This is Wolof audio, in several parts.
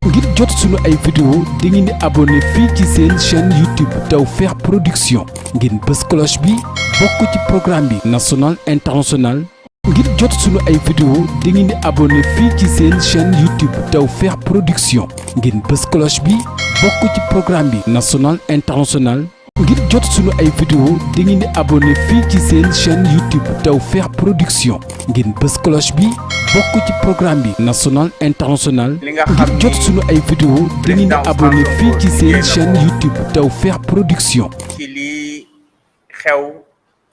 ngir jot sunu ay vidéo di ngeen di abonné fii ci seen chaîne YouTube TAWFEKH PRODUCTION ngeen bës cloche bi bokk ci programme bi national international ngir jot sunu ay vidéo di ngeen di abonné fii ci seen chaîne YouTube TAWFEKH PRODUCTION ngeen bës cloche bi bokk ci programme bi national international ngir jot sunu ay vidéo di ngeen di abonné fii ci seen chaîne YouTube TAWFEKH PRODUCTION ngeen bës cloche bi bokk ci programme bi national international ngir jot sunu ay vidéo di ngeen di abonné fii ci seen chaîne YouTube TAWFEKH PRODUCTION. ci lii xew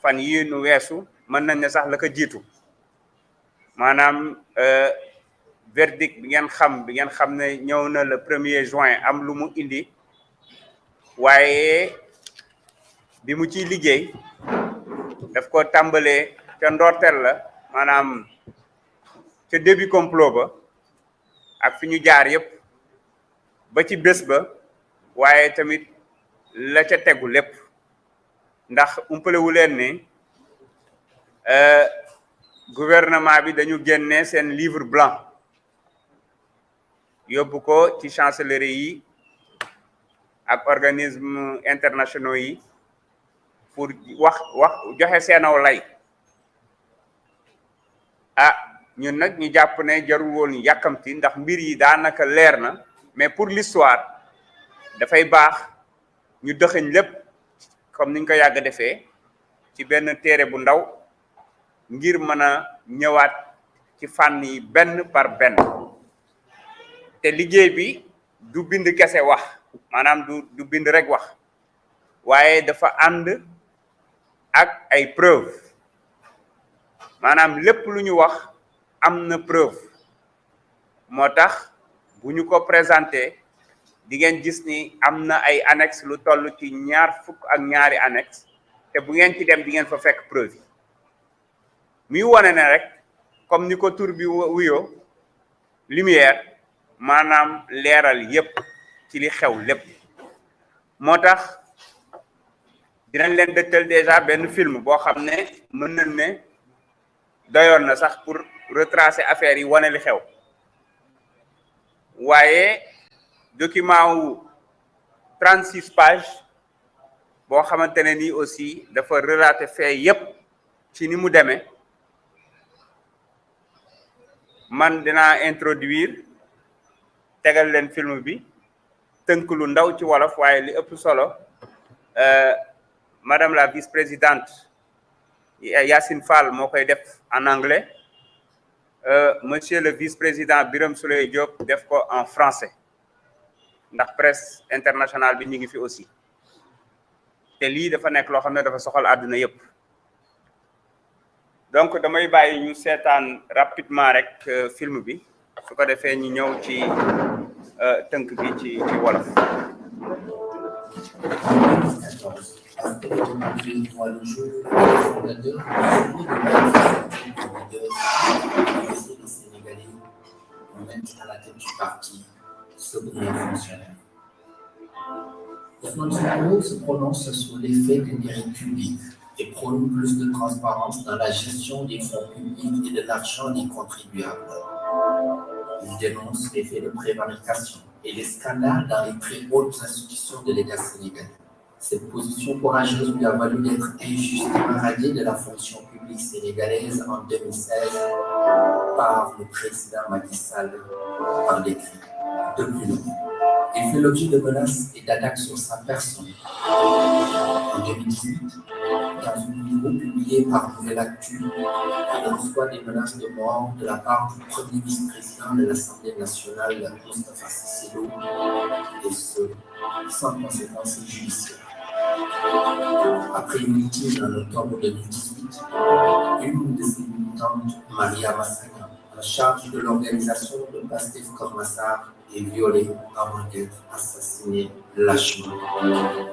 fan yii nu weesu mën nañ ne sax la ko jiitu maanaam verdict bi ngeen xam ne ñëw na le 1er juin am lu mu indi waaye bi mu ciy liggéey daf ko tàmbalee ca ndorteel la maanaam ca début complot ba ak fi ñu jaar yëpp ba ci bés ba waaye tamit la ca tegu lépp ndax umpalewu leen ni gouvernement bi dañu génne seen livre blanc yóbbu ko ci chancellerie yi ak organisme internationaux yi pour wax joxe seenaw lay ñun nag ñu jàpp ne jarul woon yàkkamti ndax mbir yi daanaka leer na mais pour l'histoire dafay baax ñu dëxëñ lépp comme niñ ko yàgg defee ci benn téere bu ndaw ngir mën a ñëwaat ci fànn yi benn par benn te liggéey bi du bind kese wax maanaam du bind rek wax waaye dafa ànd ak ay preuve maanaam lépp lu ñu wax am na preuve moo tax bu ñu ko présenté di ngeen gis ni am na ay annexe lu toll ci 22 annexe te bu ngeen ci dem di ngeen fa fekk preuve yi muy wane ne rek comme ni ko tur bi wuyoo lumière maanaam leeral yépp ci li xew lépp moo tax dinañ leen dëgtal déjà benn film boo xam ne mën nañ ne doyoon na sax pour retracer affaire yi wane li xew waaye document wu 36 pages boo xamante ne nii aussi dafa relater fait yépp ci ni mu demee man dinaa introduire tegal leen film bi tënk lu ndaw ci wolof waaye li ëpp solo madame la vice-présidente Yacine Fall moo koy def en anglais monsieur le vice-président Birame Souleye Diop def ko en français ndax presse internationale bi ñu ngi fi aussi te lii dafa nekk loo xam ne dafa soxal àdduna yépp donc damay bàyyi ñu seetaan rapidement rek film bi su ko defee ñu ñëw ci tënk bi ci wolof. À la tête du parti, sobriquet fonctionnaire. Ousmane Sonko se prononce sur l'effet des dérives publiques et prône plus de transparence dans la gestion des fonds publics et de l'argent des contribuables. Il dénonce les faits de prévarication et les scandales dans les très hautes institutions de l'État sénégalais. Cette position courageuse lui a valu d'être injustement radié de la fonction publique sénégalaise en 2016 par le président Macky Sall par décret. Depuis lors, il fait l'objet de menaces et d'attaques sur sa personne. En 2018, dans une vidéo publiée par Nouvelle Actu, il reçoit des menaces de mort de la part du premier vice-président de l'Assemblée nationale, Moustapha Cissé Lo, et ce, sans conséquences judiciaires. Après une meeting en octobre 2018, une de ses militantes, Maria Massagna, en charge de l'organisation de Pastef Kormassar, est violée avant d'être assassinée lâchement.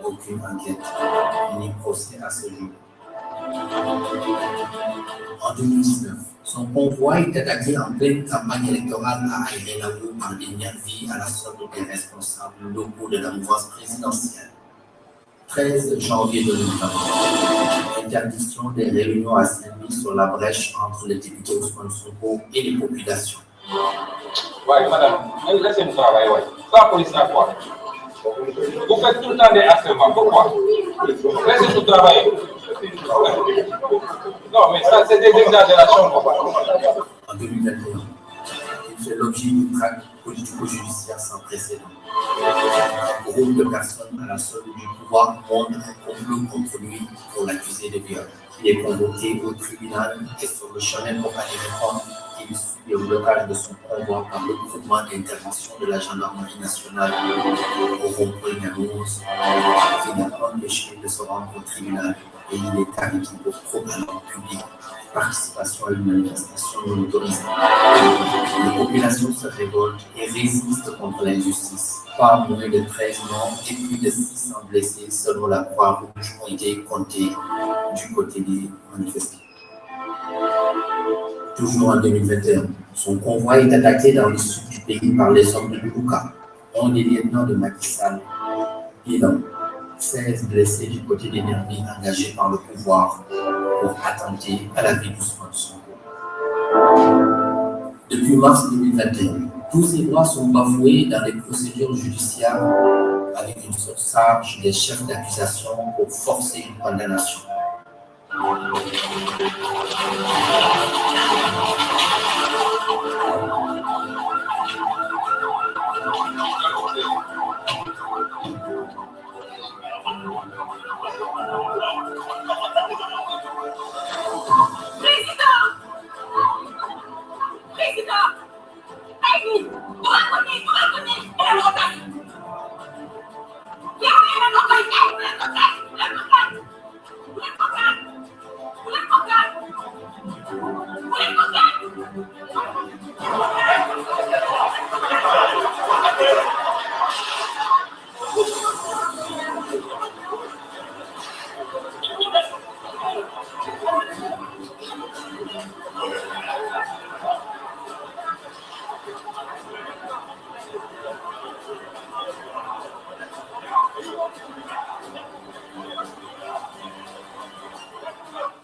Aucune enquête ni procès à ce jour. En 2019, son convoi est attaqué en pleine campagne électorale à Aïré-Nabou par des nervis à la solde des responsables locaux de la mouvance présidentielle. 13 janvier 2020, interdiction des réunions à Saint-Louis sur la brèche entre les députés Ousmane Sonko et les populations. Ouais, madame, laissez-nous travailler, ouais. Ça, la police, à quoi? Vous faites tout le temps des harcèlements. Pourquoi? Laissez-nous travailler. Non, mais ça, c'est des exagérations. En 2021, il fait l'objet d'une traque politico-judiciaire sans précédent. Un groupe de personnes à la solde du pouvoir monte un complot contre lui pour l'accuser de viol. Il est convoqué au tribunal et sur le chemin pour aller répondre, il suit le blocage de son convoi par le groupement d'intervention de la gendarmerie nationale au rond-point Namouz, qui n'a pas empêché de se rendre au tribunal et il est arrêté pour trouble à l'ordre public, participation à une manifestation non autorisée. La population se révolte et résiste contre l'injustice. Pas moins de 13 morts et plus de 600 blessés selon la Croix-Rouge ont été comptés du côté des manifestants. Toujours en 2021, son convoi est attaqué dans le sud du pays par les hommes de Luka, un des lieutenants de Macky Sall. Bilan, 16 blessés du côté des nervis engagés par le pouvoir pour attenter à la vie d'Ousmane Sonko. Depuis mars 2021, tous ces droits sont bafoués dans les procédures judiciaires avec une surcharge des chefs d'accusation pour forcer une condamnation.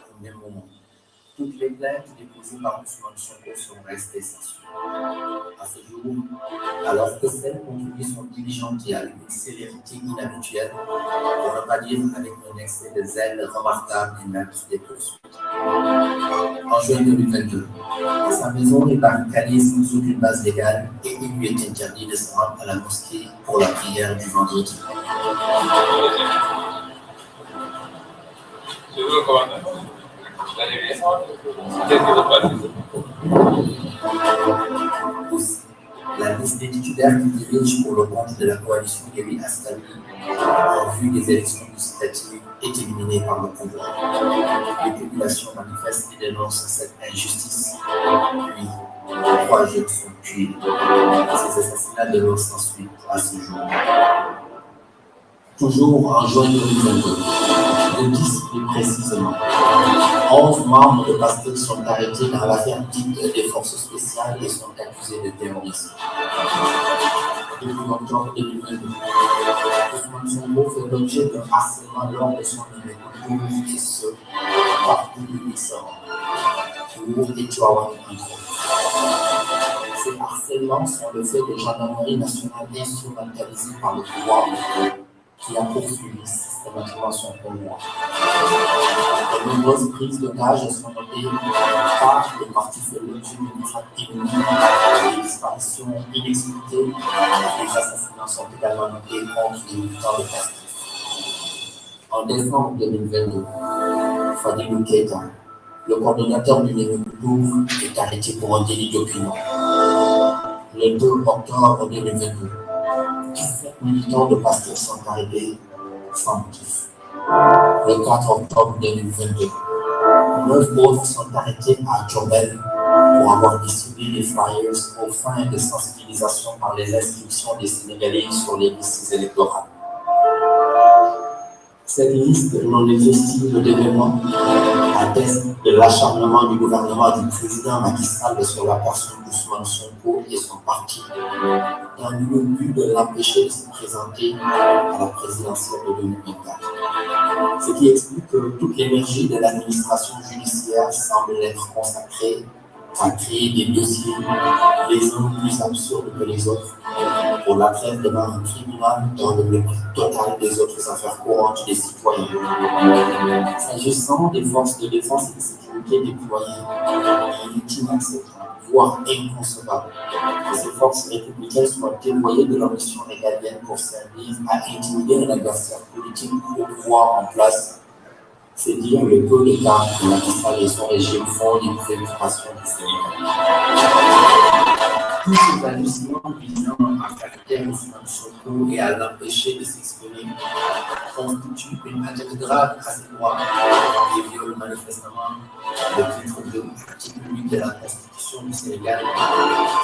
Au même moment, toutes les plaintes déposées par Ousmane Sonko sont restées sans suite. À ce jour, alors que celles contre lui sont diligentées avec une célérité inhabituelle, pour ne pas dire avec un excès de zèle remarquable du maître des poursuites. En juin 2022, sa maison est barricadée sans aucune base légale et il lui est interdit de se rendre à la mosquée pour la prière du vendredi. Je veux commander. Qu'est-ce que vous passez? Aussi, la liste des titulaires qui dirigent pour le compte de la coalition Yéwi Astami en vue des élections législatives est éliminée par le pouvoir. Les populations manifestent et dénoncent cette injustice. Puis, 3 jeunes sont tués. Ces assassinats demeurent sans suite à ce jour. Toujours en juin 2022, le 10 plus précisément, 11 membres de PASTEF sont arrêtés dans l'affaire dite des forces spéciales et sont accusés de terrorisme. Depuis octobre 2022, Ousmane Sonko fait l'objet d'un harcèlement lors de son numéro 12 et ce, partout où il se rend. Pour et Tivaouane entre autres. Ces harcèlements sont le fait de gendarmerie nationale instrumentalisée par le pouvoir qui a poursuivi systématiquement son convoi. De nombreuses prises d'otages sont notées par les partis fait l'objet d'une traque inouïe, des disparitions inexpliquées, les assassinats sont également notés contre les militants de PASTEF. En décembre 2022, Fadilou Keita, le coordonnateur du numéro 12, est arrêté pour un délit d'opinion. Le 2 octobre 2022, 17 militants de PASTEF sont arrivés sans motif. Le 4 octobre 2022, 9 autres sont arrêtés à Diourbel pour avoir distribué des flyers aux fins de sensibilisation par les inscriptions des Sénégalais sur les listes électorales. Cette liste non exhaustive d'événements atteste de l'acharnement du gouvernement du président Macky Sall sur la personne d'Ousmane Sonko et son parti, dans le but de l'empêcher de se présenter à la présidentielle de 2024. Ce qui explique que toute l'énergie de l'administration judiciaire semble être consacrée à créer des dossiers les uns plus absurdes que les autres pour la traite devant un tribunal dans le mépris total des autres affaires courantes des citoyens. S'agissant des forces de défense et de sécurité déployées, il est inacceptable, voire inconcevable, que ces forces républicaines soient dévoyées de leur mission régalienne pour servir à intimider un adversaire politique au pouvoir en place. C'est dire le peu d'écart que la magistrat et son régime font des préoccupations du Sénégal. Tous ces agissements visant à faire taire Ousmane Sonko et à l'empêcher de s'exprimer constituent une atteinte grave à ses droits et violent manifestement le titre 2, article 8 de la Constitution du Sénégal,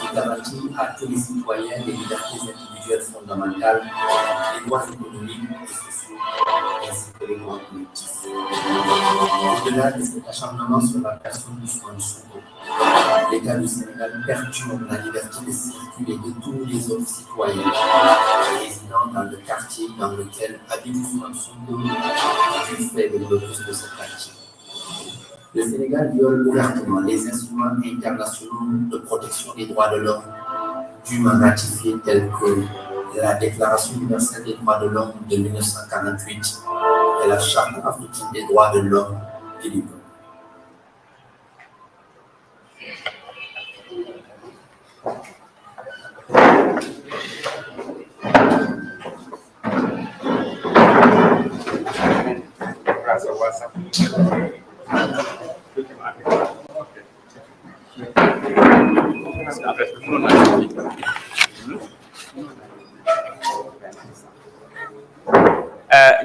qui garantit à tous les citoyens les libertés individuelles fondamentales, les droits économiques et sociaux, ainsi que les droits collectifs. Au-delà de cet acharnement sur la personne d'Ousmane Sonko, l'État du Sénégal perturbe la liberté de circuler de tous les autres citoyens résidant dans le quartier dans lequel habite Ousmane Sonko qui fait le blocus de ce quartier. Le Sénégal viole ouvertement les instruments internationaux de protection des droits de l'homme dûment ratifiés tels que la Déclaration universelle des droits de l'homme de 1948 et la Charte africaine des droits de l'homme et du peuple.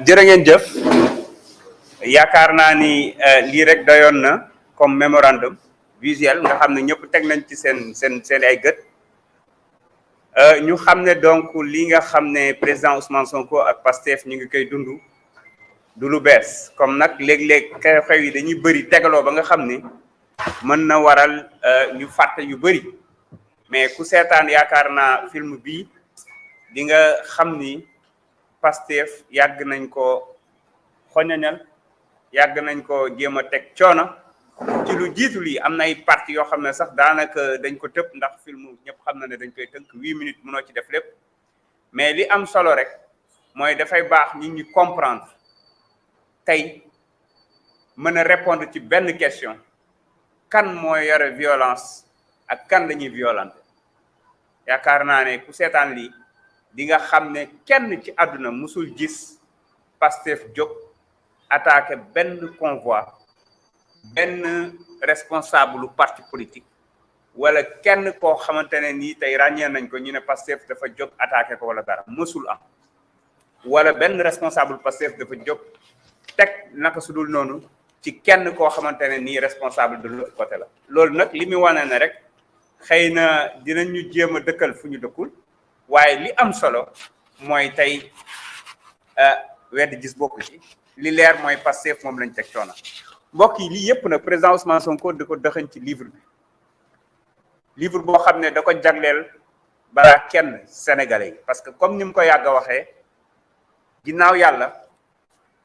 jërë ngeen jëf yaakaar naa ni lii rek doyoon na comme mémorandum visuel nga xam ne ñëpp teg nañ ci seen ay gët ñu xam ne donc li nga xam ne président Ousmane Sonko ak Pastef ñu ngi koy dund du lu bees comme nag léeg-léeg xew-xew yi dañuy bëri tegaloo ba nga xam ni mën na waral ñu fàtte yu bëri mais ku seetaan yaakaar naa film bii di nga xam ni Pastef yàgg nañ ko xoñoñal yàgg nañ ko jéem a teg coono ci lu jiitu lii am na ay parti yoo xam ne sax daanaka dañ ko tëb ndax film ñëpp xam na ne dañ koy tënk 8 minutes mënoo ci def lépp mais li am solo rek mooy dafay baax nit ñi comprendre tey mën a répondre ci benn question kan mooy yore violence ak kan lañuy violenter yaakaar naa ne ku seetaan lii di nga xam ne kenn ci àdduna musul gis Pastef jóg attaqué benn convoi benn responsable lu parti politique wala kenn koo xamante ne nii tey ràññee nañ ko ñu ne Pastef dafa jóg attaqué ko wala dara musul am wala benn responsable Pastef dafa jóg teg naka su dul noonu ci kenn koo xamante ne nii responsable de l'autre côté la loolu nag li muy wane ne rek xëy na dinañ ñu jéem a dëkkal fu ñu dëkkul waaye li am solo mooy tey wedd gis bokku ci li leer mooy Pastef moom lañ teg coono mbokk yi lii yëpp nag président Ousmane Sonko da ko dëxañ ci livre boo xam ne da ko jagleel balaa kenn sénégalais yi parce que comme ni mu ko yàgg a waxee ginnaaw yàlla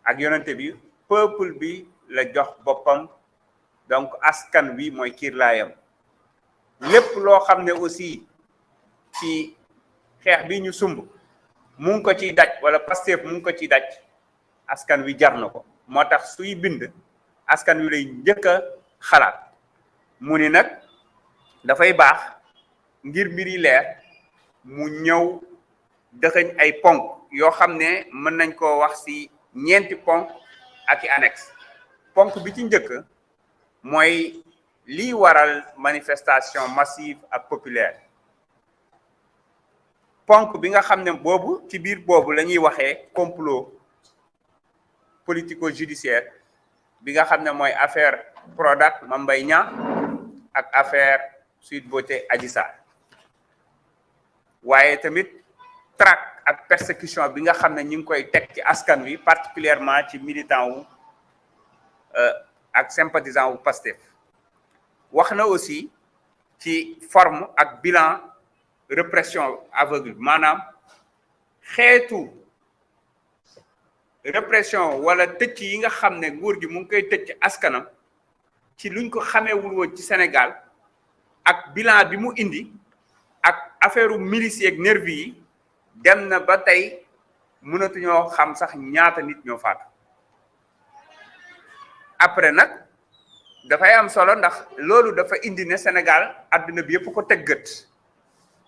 ak yonente bi peuple bi la jox boppam donc askan wi mooy kiirlaayam lépp loo xam ne aussi ci xeex bi ñu sumb mu ngi ko ciy daj wala Pastef mu ngi ko ciy daj askan wi jar na ko moo tax suy bind askan wi lay njëkk a xalaat mu ni nag dafay baax ngir mbir yi leer mu ñëw dëxëñ ay ponk yoo xam ne mën nañ koo wax ci ñeenti ponk ak i annexe ponk bi ci njëkk mooy lii waral manifestation massive ak populaire ponk bi nga xam ne boobu ci biir boobu la ñuy waxee complot politico-judiciaire bi nga xam ne mooy affaire Prodac Mame Mbaye Niang ak affaire Sweet Beauté Adji Sarr waaye tamit traque ak persécution bi nga xam ne ñu ngi koy teg ci askan wi particulièrement ci militant wu ak sympathisant wu Pastef wax na aussi ci forme ak bilan répression aveugle maanaam xeetu répression wala tëcc yi nga xam ne nguur gi mu ngi koy tëcc askanam ci luñ ko xameewul woon ci Sénégal ak bilan bi mu indi ak affaire milice ak nervi yi dem na ba tey mënatuñoo xam sax ñaata nit ñoo faatu après nag dafay am solo ndax loolu dafa indi ne Sénégal àdduna bi yëpp ko tëggat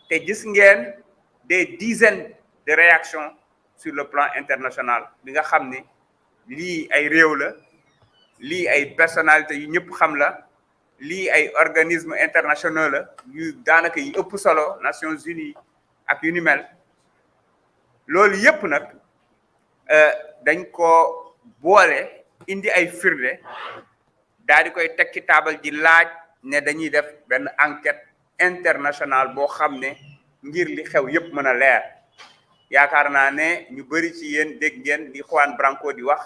te gis ngeen des dizaines de réactions sur le plan international bi nga xam ne lii ay réew la lii ay personnalités yu ñëpp xam la lii ay organismes internationaux la yu daanaka yi ëpp solo Nations Unies ak yu ni mel loolu yëpp nag dañ ko boole indi ay firnde daal di koy teg ci taabal ji laaj ne dañuy def benn enquête internationale boo xam ne ngir li xew yëpp mën a leer yaakaar naa ne ñu bëri ci yéen dégg ngeen li Juan Branco di wax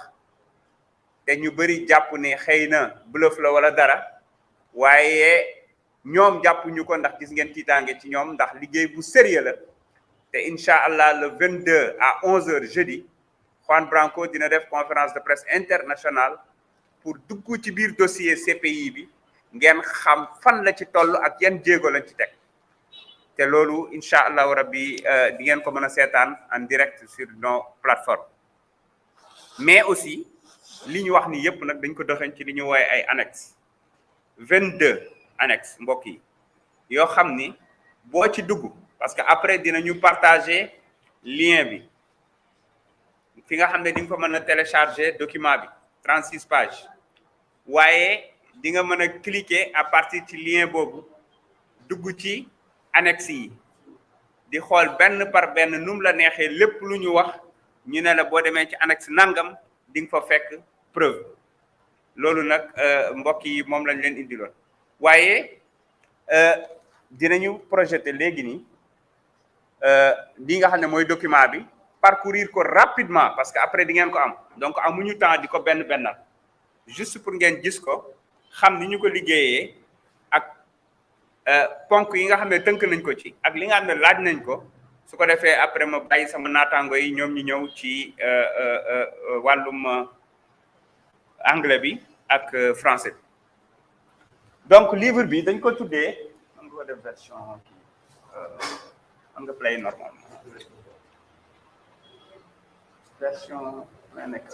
te ñu bëri jàpp ne xëy na bluff la wala dara waaye ñoom jàpp ñu ko ndax gis ngeen tiitaange ci ñoom ndax liggéey bu sérieux la te incha allah le 22 à 11h jeudi Juan Branco dina def conférence de presse internationale pour dugg ci biir dossier CPI bi ngeen xam fan la ci toll ak yan jéego lañ ci teg te loolu incha allahu rabbi di ngeen ko mën a seetaan en direct sur nos plateformes mais aussi li ñu wax ni yëpp nag dañ ko doxañ ci li ñu woowe ay annexes 22 annexes mbokk yi yoo xam ni boo ci dugg parce que après dinañu partager lien bi fi nga xam ne di nga ko mën a télécharger document bi 36 pages waaye di nga mën a cliquer à partir ci lien boobu dugg ci annexe yi di xool benn par benn nu mu la neexee lépp lu ñu wax ñu ne la boo demee ci annexe nangam di nga fa fekk preuve loolu nag mbokk yi moom lañ leen indiloon waaye dinañu projeté léegi nii li nga xam ne mooy document bi parcourir ko rapidement parce que après di ngeen ko am donc amuñu temps di ko bennal juste pour ngeen gis ko xam ni ñu ko liggéeyee ak ponk yi nga xam ne tënk nañ ko ci ak li nga xam ne laaj nañ ko su ko defee après ma bàyyi sama naataango yi ñoom ñu ñëw ci wàllum anglais bi ak français bi donc livre bi dañ ko tuddee man nga ko def version man nga play normalement version la nekk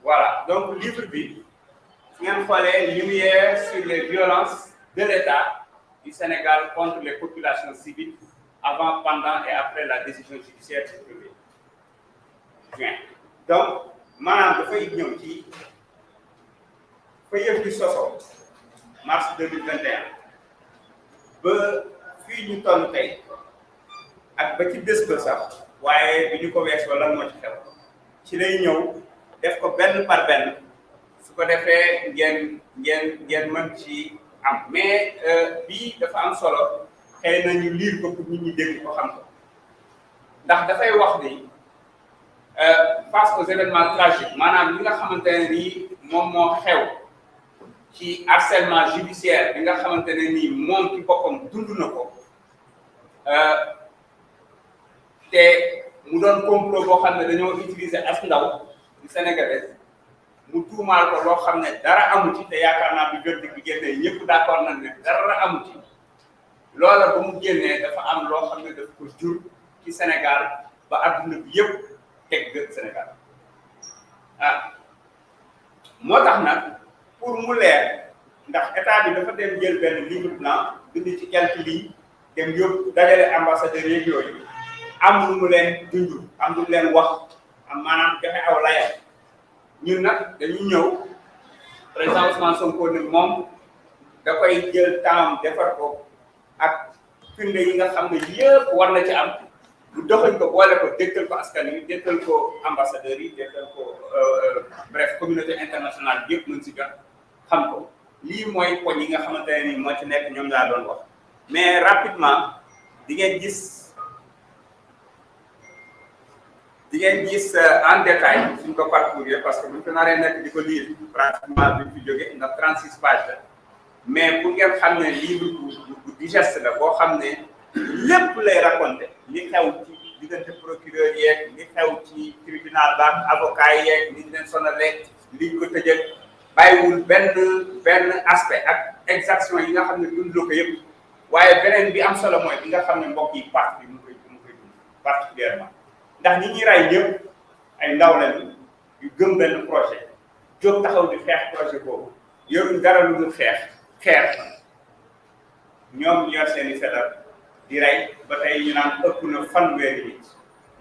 Voilà, donc livre bi su ngeen xoolee lumière sur les violences de l'État du Sénégal contre les populations civiles avant, pendant et après la décision judiciaire du 1er juin. Donc maanaam dafay ñëw ci fa yëf di sosoo mars 2021 ba fii ñu toll tey ak ba ci bés ba sax waaye bi ñu ko weesoo lan moo ci xew ci lay ñëw def ko benn par benn su ko defee ngeen mën ci am mais bii dafa am solo xëy na ñu lire ko pour nit ñi dégg ko xam ko ndax dafay wax ni face aux événements tragiques maanaam li nga xamante ne nii moom moo xew ci harcèlement judiciaire bi nga xamante ne nii moom ci boppam dund na ko te mu doon complot boo xam ne dañoo utiliser as ndaw du sénégalais mu tuumaal ko loo xam ne dara amu ci te yaakaar naa bi verdict bi génnee ñëpp d'accord nañ ne dara amu ci loola ba mu génnee dafa am loo xam ne daf ko jur ci Sénégal ba adduna bi yëpp teg gët Sénégal moo tax nag pour mu leer ndax état bi dafa dem jël benn livre blanc bind ci quelques lignes dem yóbbu dajale ambassadeurs yeeg yooyu am lu mu leen dund am lu mu leen wax am maanaam joxe aw layal ñun nag dañu ñëw président Ousmane Sonko ne moom da koy jël temps defar ko ak firnde yi nga xam ne yëpp war na ci am bu doxañ ko boole ko dégtal ko askan wi dégtal ko ambassadeurs yi dégtal ko bref communauté internationale bi yëpp mën si jot xam ko lii mooy poñ yi nga xamante ne ni moo ci nekk ñoom laa doon wax mais rapidement di ngeen gis en détail suñ ko parcourir parce que buñ ko naree nekk di ko lire pratiquement duñ fi jóge ndax 36 pages la mais pour ngeen xam ne livre bu digeste la boo xam ne lépp lay raconté li xew ci diggante procureur yeeg li xew ci tribunal ba avocat yeeg ni ñu leen sonalee liñ ko tëjee bàyyiwul benn aspect ak exaction yi nga xam ne dund ko yëpp waaye beneen bi am solo mooy bi nga xam ne mbokk yi parti bi mu koy dund particulièrement ndax ñi ñuy ray ñëpp ay ndaw lañu yu gëm benn projet jóg taxaw di xeex projet boobu yoruñ dara lu dul xeex ñoom ñu yor seen i fetal di rey ba tey ñu naan ëpp na fanweeri nit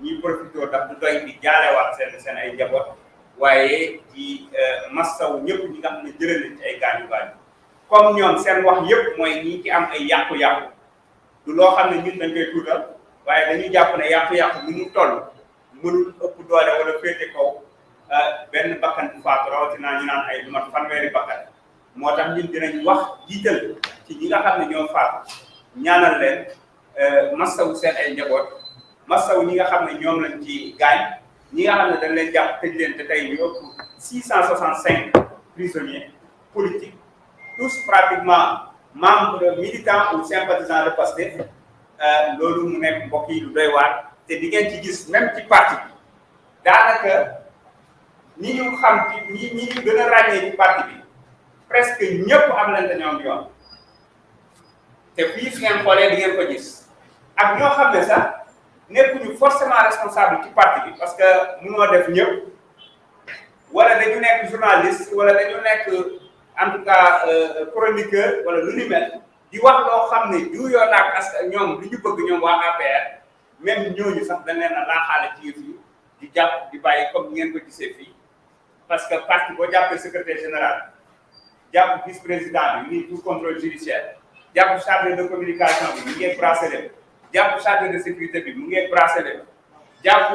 ñuy profité ndax du doy di jaalewaat seen ay njaboot waaye di massaw ñëpp ñi nga xam ne jëlee nañ ci ay gaañu comme ñoom seen wax yëpp mooy ñi ci am ay yàqu-yàqu du loo xam ne ñun dañ koy tuutal waaye dañuy jàpp ne yàqu-yàqu ni mu toll mënul ëpp doole wala féete kaw benn bakkan bu faatu rawatina ñu naan ay lu mat fanweeri bakkan moo tax ñun dinañ wax jiital ci ñi nga xam ne ñoo faatu ñaanal leen massawu seen ay njaboot massawu ñi nga xam ne ñoom lañ ci gaañ ñi nga xam ne dañ leen jàpp tëj leen te tey ñu ëpp 665 prisonniers politiques tous pratiquement membres militants ou sympathisants de Pastef loolu mu nekk mbokk yi lu doy waar te di ngeen ci gis même ci parti bi daanaka ñi ñu xam ci ñi ñu gën a ràññee ci parti bi presque ñëpp am nañ dañoo yoon te fii su ngeen xoolee di ngeen ko gis ak ñoo xam ne sax nekkuñu forcément responsable ci parti bi parce que mënoo def ñëpp wala dañu nekk journaliste wala dañu nekk en tout cas chroniqueur wala lu ni mel di wax loo xam ne juuyoo naag parce que ñoom li ñu bëgg ñoom waa APR même ñooñu sax dañ leen a laaxaale ci yëf yi di jàpp di bàyyi comme ngeen ko gisee fii parce que parti boo jàppee secrétaire général jàpp vice président bi nii pour contrôle judiciaire jàpp chargé de communication bi mu ngi bracelet jàpp chargé de sécurité bi mu ngi bracelet jàpp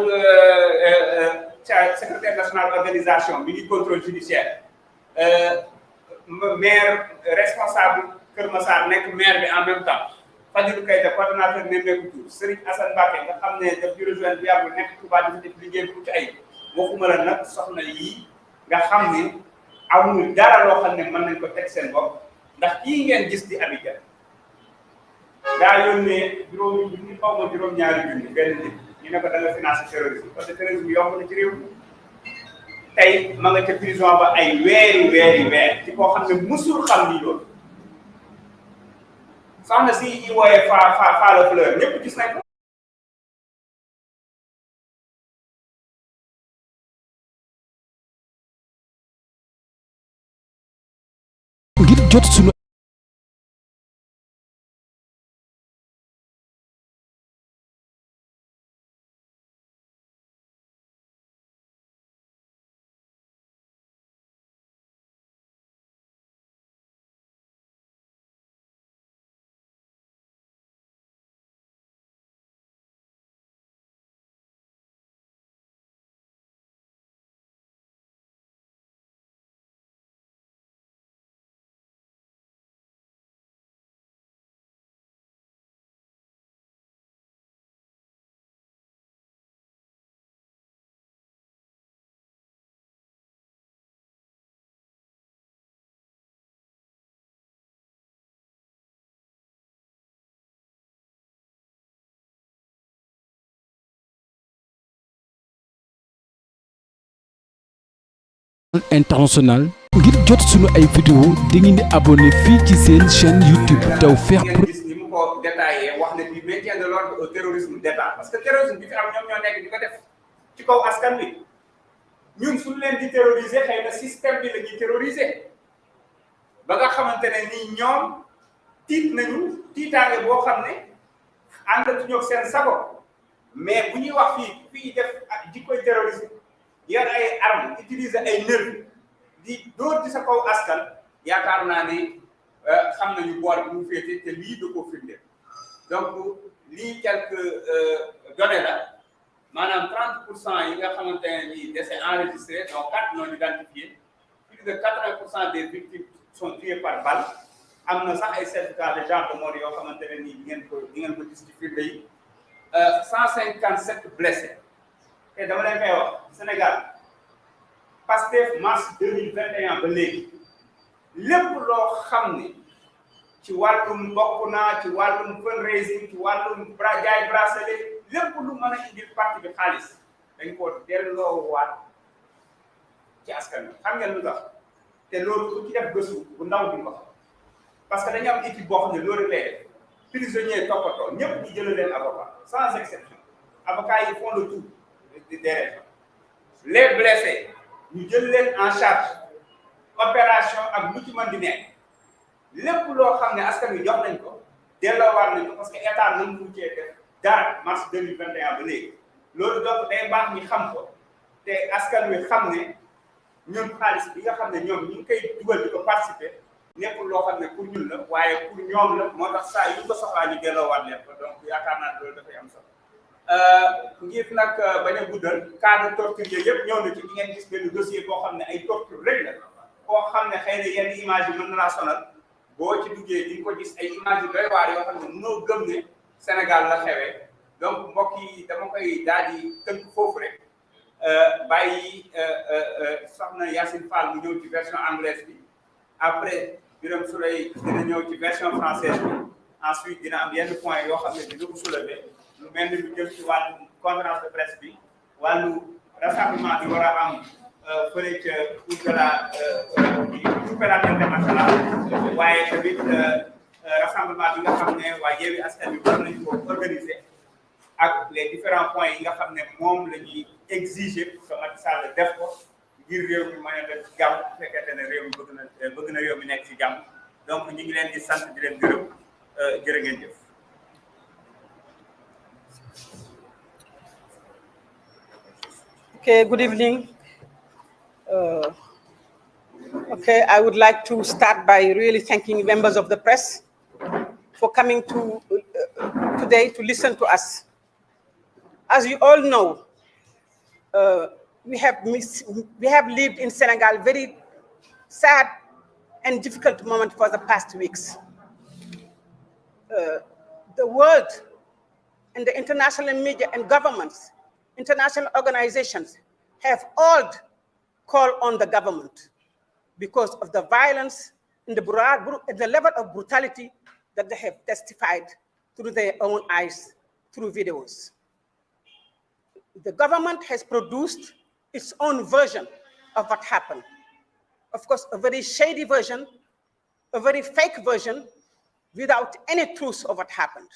secrétaire national organisation mi ngi contrôle judiciaire maire responsable Kër Massar nekk maire bi en même temps Fadilou Keita coordonnateur Nemmeeku Tour Serigne Assane Mbacké nga xam ne daf di rejoindre bi yàggul nekk Touba di def liggéey bu ci ay waxuma la nag soxna yii nga xam ne amul dara loo xam ne mën nañ ko teg seen bopp ndax kii ngeen gis di Abidjan daa yónnee juróomi junni xaw ma juróom-ñaari junni benn nit ñu ne ko da nga financé terrorisme parce que terrorisme yomb na ci réew mi tey ma nga ca prison ba ay weer ci koo xam ne musul xam lii loolu soxna si ñi wooyee fa la fleur ñëpp gis nañ ko. ngir jot sunu international ngir jot sunu ay vidéo da ngeen di abonné fii ci seen chaîne YouTube TAWFEKH ngeen gis ni mu ko détaillé wax ne du maintien de l'ordre au terrorisme d'État parce que terrorisme bi fi am ñoom ñoo nekk di ko def ci kaw askan wi ñun suñu leen di terroriser xëy na système bi la ñuy terroriser ba nga xamante ne ni ñoom tiit nañu tiitaange boo xam ne àndatuñu ak seen sago mais bu ñuy wax fii def ak jikkoy terrorisme yor ay armes utiliser ay nervis di dóor ci sa kaw askan yaakaar naa ni xam nañu boor bi mu féete te lii da koo firnde donc lii quelques données la maanaam 30% yi nga xamante ne nii décès enregistrés donc 4 non identifiés plus de 80% des victimes sont tuées par balle am na sax ay certificats de genre de mort yoo xamante ne nii di ngeen ko gis ci firnde yi 157 blessés te dama leen koy wax Sénégal Pastef mars 2021 ba léegi lépp loo xam ne ci wàllum bokk naa ci wàllum fundraising ci wàllum jaay bracelet lépp lu mën a indil parti bi xaalis dañ ko delloo waat ci askan wi xam ngeen lu tax te loolu ku ci def gëstu bu ndaw bi wax parce que dañu am équipe boo xam ne loolu lay prisonnier toppatoo ñëpp ñu jël leen avocat sans exception avocats yi font le tour des régions les blessés ñu jël leen en charge opération ak lu ci mën di nekk lépp loo xam ne askan wi jox nañ ko delloowaat nañ ko parce que état nañ mu cee def dara mars 2021 ba léegi loolu donc day baax ñu xam ko te askan wi xam ne ñun xaalis bi nga xam ne ñoom ñu ngi koy dugal di ko participer nekkul loo xam ne pour ñun la waaye pour ñoom la moo tax saa yu ko soxlaa ñu delloowaat leen ko donc yaakaar naa loolu dafay am solo ngir nag bañ a guddal cas de torture yëpp ñëw na ci di ngeen gis benn dossier boo xam ne ay torture rek la koo xam ne xëy na yenn image yi mën na laa sonal boo ci duggee di nga ko gis ay image yu doy waar yoo xam ne mënoo gëm ne Sénégal la xewee donc mbokk yi dama koy daal di tënk foofu rek bàyyi soxna Yacine Fall mu ñëw ci version anglaise bi après Birame Souleye dina ñëw ci version française bi ensuite dina am yenn point yoo xam ne dina ko soulever lu mel ni lu jëm ci wàllu conférence de presse bi wàllu rassemblement bi war a am fële ca coopérative internationale waaye tamit rassemblement bi nga xam ne waa Yewwi Askan Wi war nañu ko organiser ak les différents points yi nga xam ne moom la ñuy exiger pour que Macky Sall def ko ngir réew mi mën a def ci jàmm bu fekkente ne réew mi bëgg na réew mi nekk ci jàmm donc ñu ngi leen di sant di leen gërëm jërë ngeen jëf. Okay, good evening. Okay, I would like to start by really thanking members of the press for coming to today to listen to us. As you all know, we have lived in Senegal very sad and difficult moment for the past weeks. The world and the international media and governments, international organizations have all called on the government because of the violence and the level of brutality that they have testified through their own eyes, through videos. The government has produced its own version of what happened. Of course, a very shady version, a very fake version, without any truth of what happened.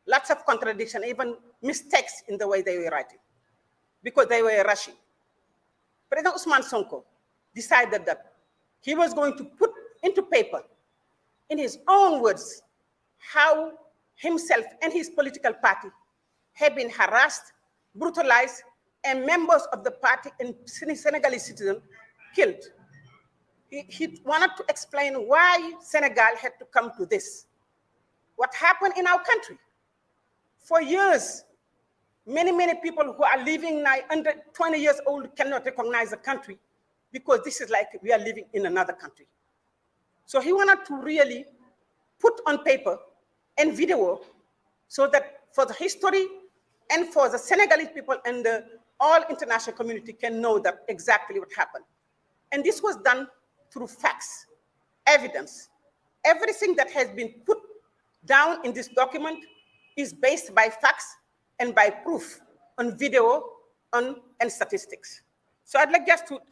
Lots of contradiction, even mistakes in the way they were writing, because they were rushing. President Ousmane Sonko decided that he was going to put into paper, in his own words, how himself and his political party have been harassed, brutalized, and members of the party and Senegalese citizens killed. He wanted to explain why Senegal had to come to this. What happened in our country? For years, many people who are living now under 20 years old cannot recognize the country because this is like we are living in another country. So he wanted to really put on paper and video so that for the history and for the Senegalese people and the all international community can know that exactly what happened. And this was done through facts, evidence. Everything that has been put down in this document is based by facts and by proof on video and statistics. So I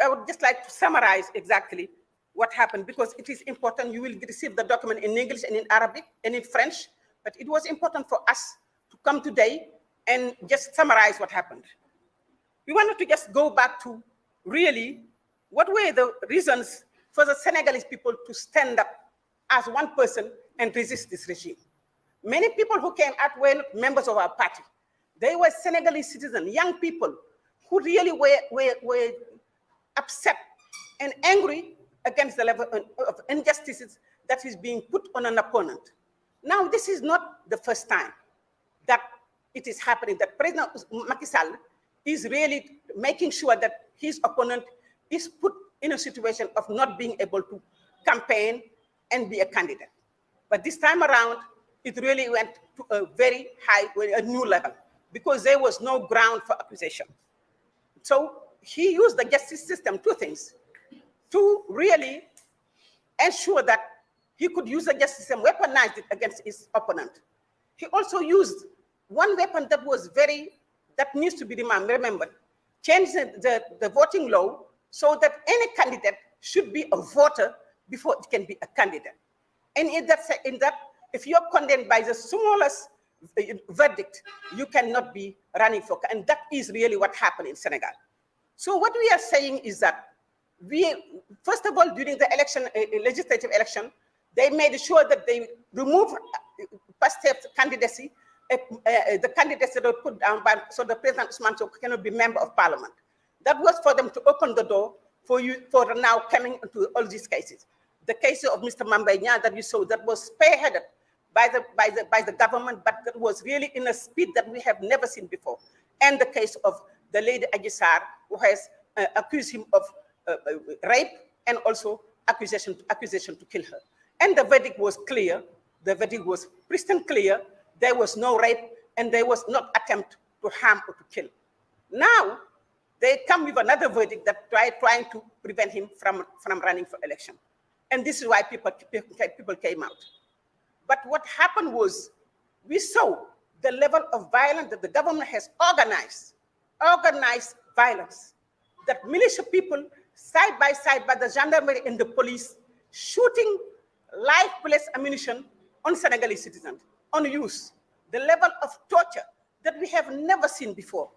would just like to summarize exactly what happened because it is important. You will receive the document in English and in Arabic and in French, but it was important for us to come today and just summarize what happened. We wanted to just go back to really what were the reasons for the Senegalese people to stand up as one person and resist this regime. Many people who came out were not members of our party. They were Senegalese citizens, young people who really were upset and angry against the level of injustices that is being put on an opponent. Now, this is not the first time that it is happening, that President Macky Sall is really making sure that his opponent is put in a situation of not being able to campaign and be a candidate. But this time around, it really went to a very high, a new level, because there was no ground for accusation. So he used the justice system, two things, to really ensure that he could use the justice system, weaponize it against his opponent. He also used one weapon that was that needs to be remembered, change the voting law so that any candidate should be a voter before it can be a candidate. And in that, if you're condemned by the smallest verdict, you cannot be running for, and that is really what happened in Senegal. So what we are saying is that first of all, during the election, legislative election, they made sure that they remove past candidacy, the candidates that were put down by, so the President Ousmane Sonko cannot be member of parliament. That was for them to open the door for now coming into all these cases. The case of Mr. Mambay Nya that you saw, that was spearheaded by the government, but that was really in a speed that we have never seen before. And the case of the lady Adji Sarr, who has accused him of rape and also accusation to kill her. And the verdict was clear. The verdict was crystal clear. There was no rape and there was no attempt to harm or to kill. Now, they come with another verdict that trying to prevent him from running for election. And this is why people came out. But what happened was, we saw the level of violence that the government has organized violence, that militia people, side by the gendarmerie and the police, shooting live bullet ammunition on Senegalese citizens, on youth, the level of torture that we have never seen before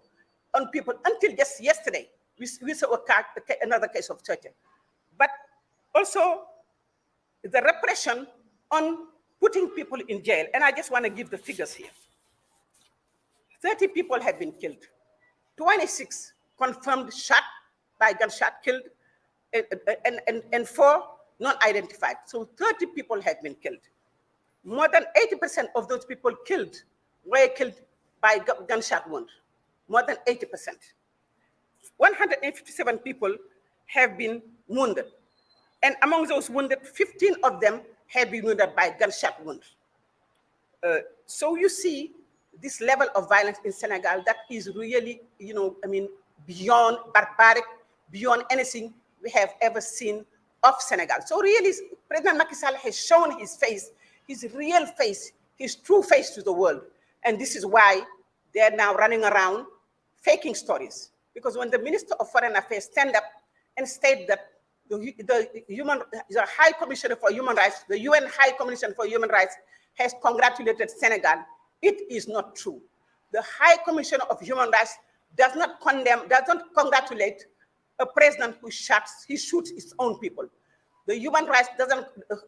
on people until just yesterday. We saw another case of torture. But also the repression on putting people in jail. And I just want to give the figures here. 30 people have been killed. 26 confirmed shot by gunshot killed, and 4 non-identified. So 30 people have been killed. More than 80% of those people killed were killed by gunshot wound. More than 80%. 157 people have been wounded. And among those wounded, 15 of them have been wounded by gunshot wound. So you see this level of violence in Senegal that is really, beyond barbaric, beyond anything we have ever seen of Senegal. So really, President Macky Sall has shown his face, his real face, his true face to the world. And this is why they are now running around faking stories. Because when the Minister of Foreign Affairs stand up and state that the High Commissioner for Human Rights, the UN High Commission for Human Rights has congratulated Senegal, it is not true. The High Commissioner of Human Rights does not congratulate a president who shoots his own people. The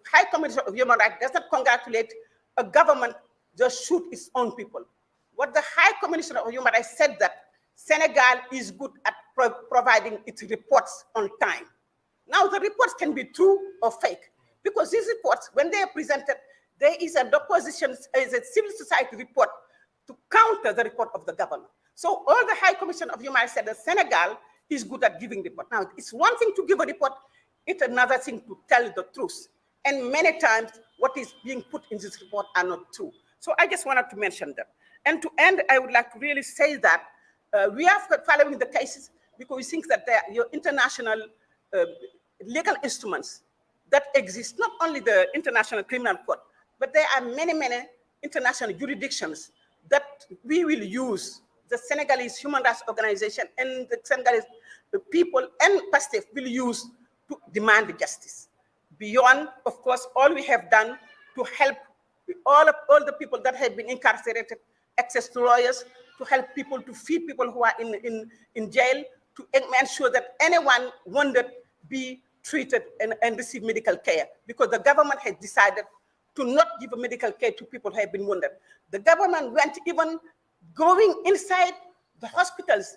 High Commissioner of Human Rights does not congratulate a government just shoot its own people. What the High Commissioner of Human Rights said that Senegal is good at providing its reports on time. Now the reports can be true or fake, because these reports, when they are presented, there is a civil society report to counter the report of the government. So all the High Commission of Human Rights said that Senegal is good at giving report. Now it's one thing to give a report, it's another thing to tell the truth. And many times what is being put in this report are not true. So I just wanted to mention that. And to end, I would like to really say that we are following the cases because we think that your international legal instruments that exist, not only the International Criminal Court, but there are many, many international jurisdictions that we will use. The Senegalese Human Rights Organization and the Senegalese people and PASTEF will use to demand justice. Beyond, of course, all we have done to help all the people that have been incarcerated, access to lawyers, to help people, to feed people who are in jail, to ensure that anyone wounded be treated and receive medical care, because the government has decided to not give medical care to people who have been wounded. The government went even going inside the hospitals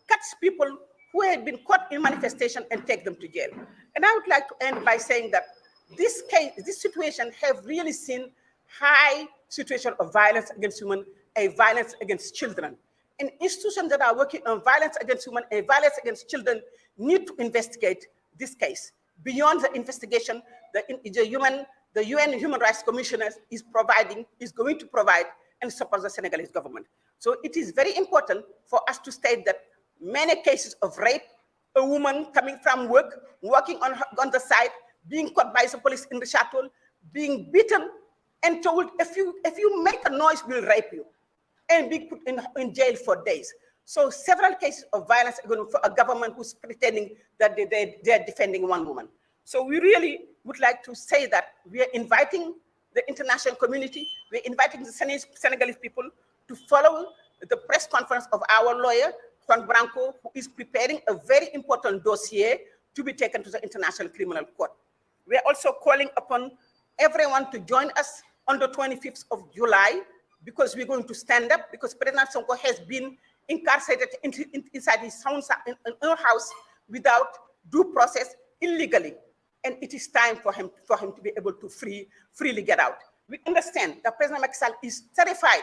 catch people who have been caught in manifestation and take them to jail. And I would like to end by saying that this situation have really seen high situation of violence against women and violence against children. And institutions that are working on violence against women and violence against children need to investigate this case. Beyond the investigation, the UN Human Rights Commissioner is going to provide and support the Senegalese government. So it is very important for us to state that many cases of rape, a woman coming from work, working on the side, being caught by the police in the shuttle, being beaten and told, if you make a noise, we'll rape you, and being put in jail for days. So several cases of violence for a government who's pretending that they're defending one woman. So we really would like to say that we are inviting the international community, we're inviting the Senegalese people to follow the press conference of our lawyer, Juan Branco, who is preparing a very important dossier to be taken to the International Criminal Court. We are also calling upon everyone to join us on the 25th of July, because we're going to stand up, because President Sonko has been incarcerated inside his own house without due process, illegally. And it is time for him to be able to freely get out. We understand that President Macky Sall is terrified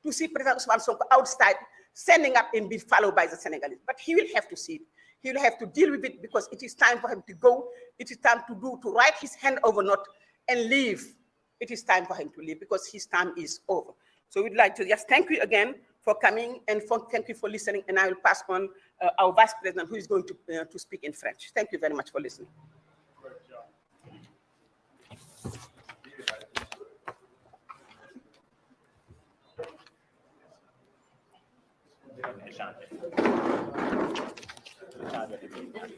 to see President Ousmane Sonko outside, standing up and be followed by the Senegalese. But he will have to see it. He will have to deal with it, because it is time for him to go. It is time to write his hand over note and leave. It is time for him to leave, because his time is over. So we'd like to just thank you again for coming, and thank you for listening. And I will pass on our Vice President, who is going to speak in French. Thank you very much for listening. Changer.